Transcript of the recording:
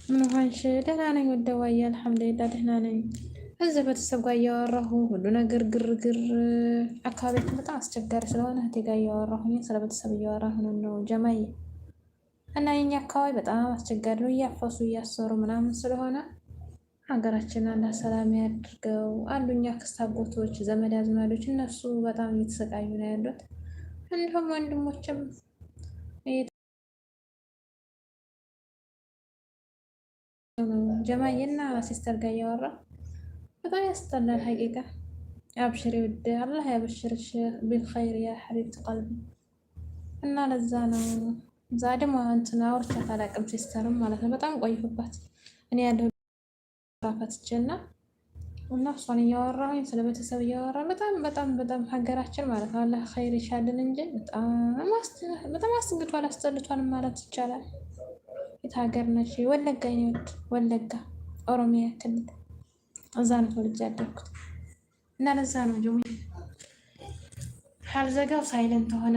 ምን ሆንሽ? ደህና ነኝ ወደዋዬ አልሐምዱሊላህ ደህና ነኝ። እዚህ ቤተሰብ ጋር እያወራሁ ሁሉ ነገር ግርግር አካባቢያችን በጣም አስቸጋሪ ስለሆነ እህቴ ጋር እያወራሁኝ ስለ ቤተሰብ እያወራሁ ነው ጀማዬ። እና የኛ አካባቢ በጣም አስቸጋሪ ነው፣ እያፈሱ እያሰሩ ምናምን ስለሆነ ሀገራችንን አላህ ሰላም ያድርገው አሉ። እኛ አክስት አጎቶች፣ ዘመድ አዝማዶች እነሱ በጣም እየተሰቃዩ ነው ያሉት። እንዲሁም ወንድሞችም ጀማዬና ሲስተር ጋር እያወራ በጣም ያስጠላል ሀቂቃ። አብሽሪ ውድ አላህ ያበሽርሽ ቢልኸይር ያ ሐቢብት ቀልቢ። እና ለዛ ነው እዛ ደግሞ እንትን አውርቻት አላውቅም ሲስተርም ማለት ነው። በጣም ቆይሁባት እኔ ያለሁ ፈትቼና እና እሷን እያወራሁኝ ስለ ቤተሰብ እያወራ በጣም ሀገራችን ማለት ነው አላህ ኸይር ይሻልን እንጂ በጣም አስግቷል፣ አስጠልቷል ማለት ይቻላል። የት ሀገር ነች? ወለጋ ይወድ ወለጋ ኦሮሚያ ክልል እዛ ነው ተወልጄ ያደግኩት። እና ለዛ ነው ጁሚ ካልዘጋው ሳይለንት ሆነ